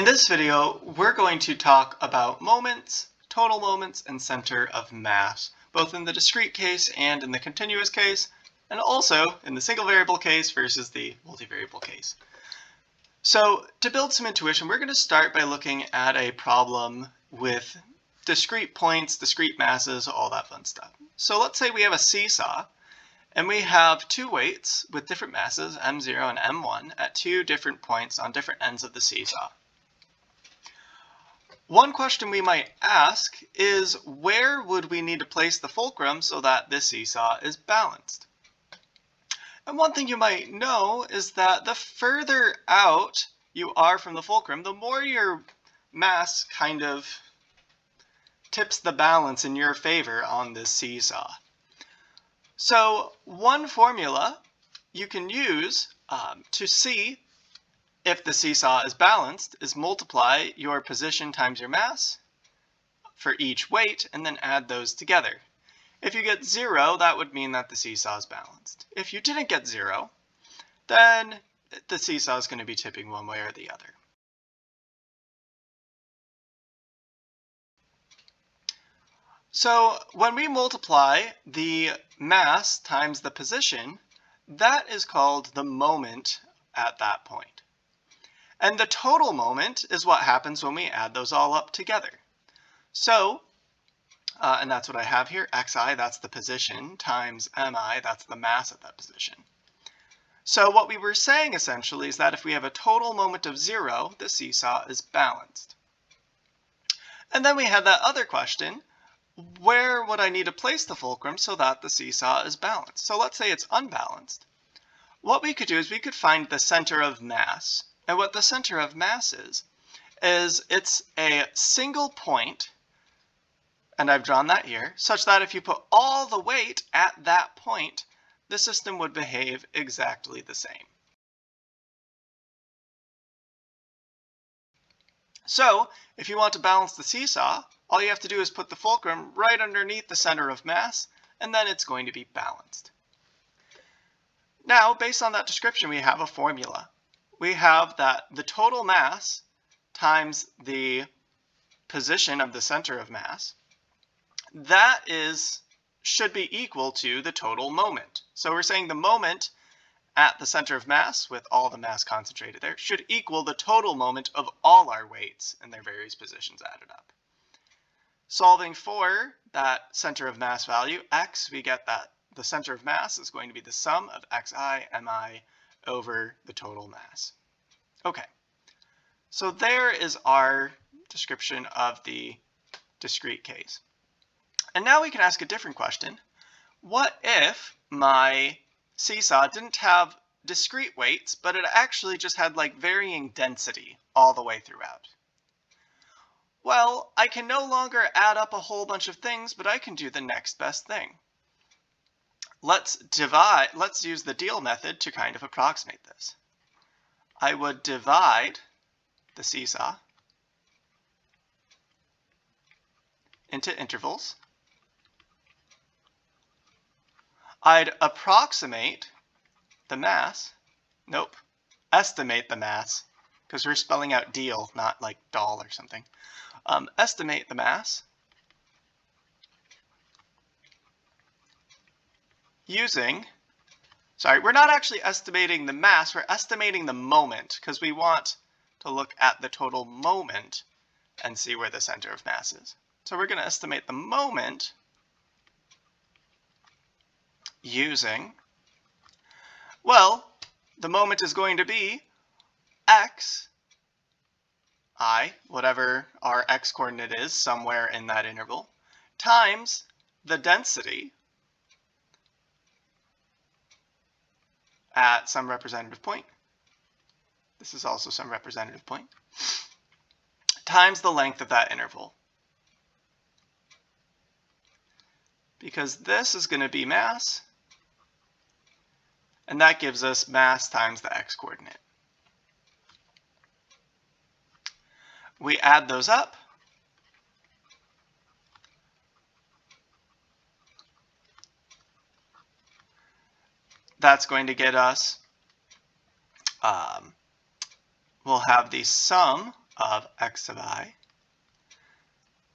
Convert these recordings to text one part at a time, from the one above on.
In this video, we're going to talk about moments, total moments, and center of mass, both in the discrete case and in the continuous case, and also in the single variable case versus the multivariable case. So to build some intuition, we're going to start by looking at a problem with discrete points, discrete masses, all that fun stuff. So let's say we have a seesaw, and we have two weights with different masses, m0 and m1, at two different points on different ends of the seesaw. One question we might ask is, where would we need to place the fulcrum so that this seesaw is balanced? And one thing you might know is that the further out you are from the fulcrum, the more your mass kind of tips the balance in your favor on this seesaw. So one formula you can use to see if the seesaw is balanced is multiply your position times your mass for each weight and then add those together. If you get 0, that would mean that the seesaw is balanced. If you didn't get 0, then the seesaw is going to be tipping one way or the other. So when we multiply the mass times the position, that is called the moment at that point. And the total moment is what happens when we add those all up together. So, and that's what I have here, xi, that's the position, times mi, that's the mass at that position. So what we were saying essentially is that if we have a total moment of 0, the seesaw is balanced. And then we had that other question, where would I need to place the fulcrum so that the seesaw is balanced? So let's say it's unbalanced. What we could do is we could find the center of mass. And what the center of mass is it's a single point, and I've drawn that here, such that if you put all the weight at that point, the system would behave exactly the same. So, if you want to balance the seesaw, all you have to do is put the fulcrum right underneath the center of mass, and then it's going to be balanced. Now, based on that description, we have a formula. We have that the total mass times the position of the center of mass, that should be equal to the total moment. So we're saying the moment at the center of mass, with all the mass concentrated there, should equal the total moment of all our weights and their various positions added up. Solving for that center of mass value, x, we get that the center of mass is going to be the sum of xi, mi, over the total mass. Okay, so there is our description of the discrete case. And now we can ask a different question. What if my seesaw didn't have discrete weights, but it actually just had like varying density all the way throughout? Well, I can no longer add up a whole bunch of things, but I can do the next best thing. Let's use the deal method to kind of approximate this. I would divide the seesaw into intervals. I'd approximate the mass, estimate the mass, because we're spelling out deal, not like doll or something. Estimate the mass using, we're not actually estimating the mass, we're estimating the moment, because we want to look at the total moment and see where the center of mass is. So we're going to estimate the moment using, well, the moment is going to be x, I, whatever our x coordinate is, somewhere in that interval, times the density at some representative point. This is also some representative point, times the length of that interval. Because this is going to be mass, and that gives us mass times the x coordinate. We add those up. That's going to get us, we'll have the sum of x sub I,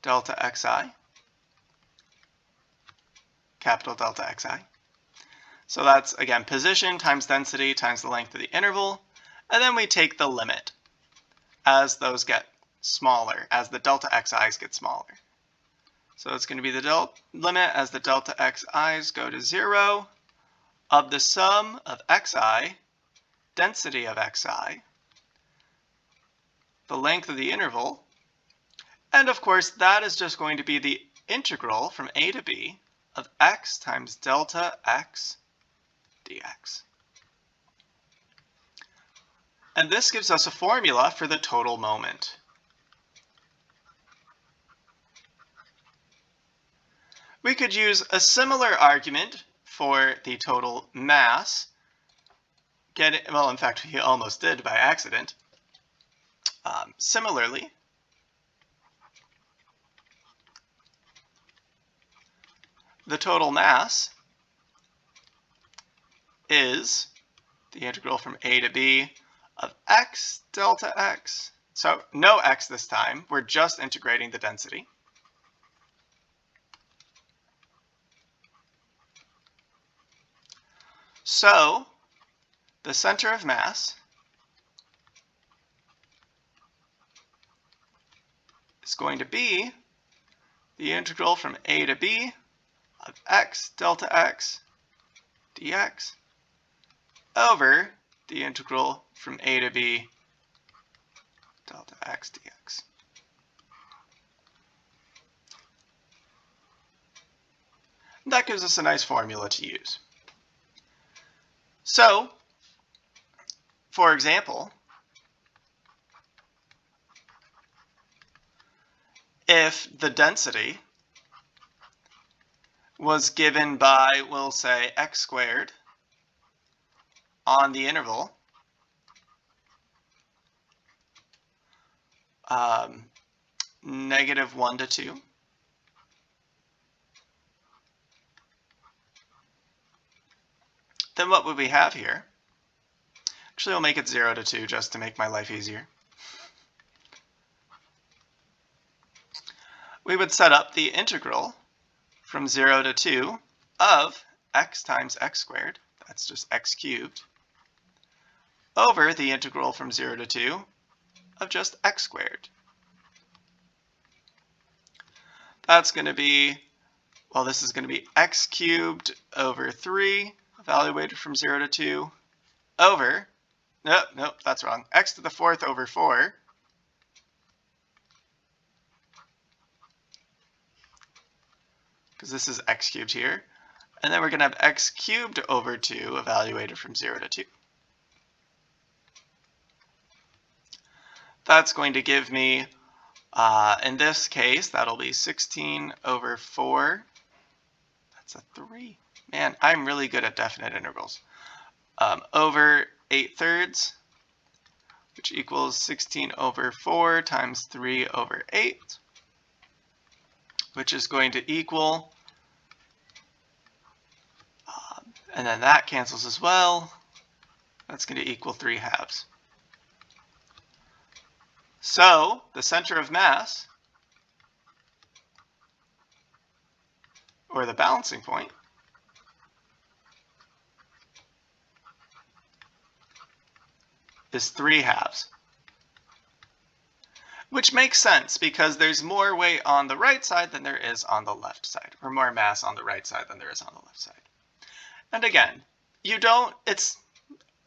delta xi, capital delta xi. So that's, again, position times density times the length of the interval. And then we take the limit as those get smaller, as the delta xi's get smaller. So it's going to be the limit as the delta xi's go to 0 of the sum of xi, density of xi, the length of the interval, and of course that is just going to be the integral from a to b of x times delta x dx. And this gives us a formula for the total moment. We could use a similar argument for the total mass. Well, in fact, we almost did by accident. Similarly, the total mass is the integral from a to b of x delta x. So no x this time. We're just integrating the density. So the center of mass is going to be the integral from a to b of x delta x dx over the integral from a to b delta x dx. And that gives us a nice formula to use. So, for example, if the density was given by, we'll say, x squared on the interval -1 to 2, then what would we have here? Actually, we'll make it 0 to 2 just to make my life easier. We would set up the integral from 0 to 2 of x times x squared, that's just x cubed, over the integral from 0 to 2 of just x squared. That's going to be, well, this is going to be x cubed over 3, evaluated from 0 to 2, over, nope, that's wrong, x to the 4th over 4, because this is x cubed here, and then we're going to have x cubed over 2, evaluated from 0 to 2. That's going to give me, in this case, that'll be 16 over 4. That's a 3. Man, I'm really good at definite integrals. Over 8/3, which equals 16 over 4 times 3 over 8, which is going to equal, and then that cancels as well. That's going to equal 3/2. So the center of mass, or the balancing point, is 3/2. Which makes sense because there's more weight on the right side than there is on the left side, or more mass on the right side than there is on the left side. And again,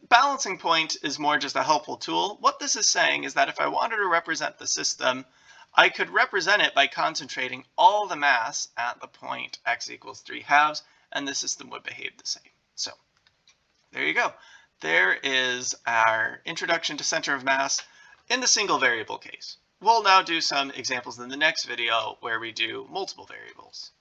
balancing point is more just a helpful tool. What this is saying is that if I wanted to represent the system, I could represent it by concentrating all the mass at the point x equals 3/2, and the system would behave the same. So there you go. There is our introduction to center of mass in the single variable case. We'll now do some examples in the next video where we do multiple variables.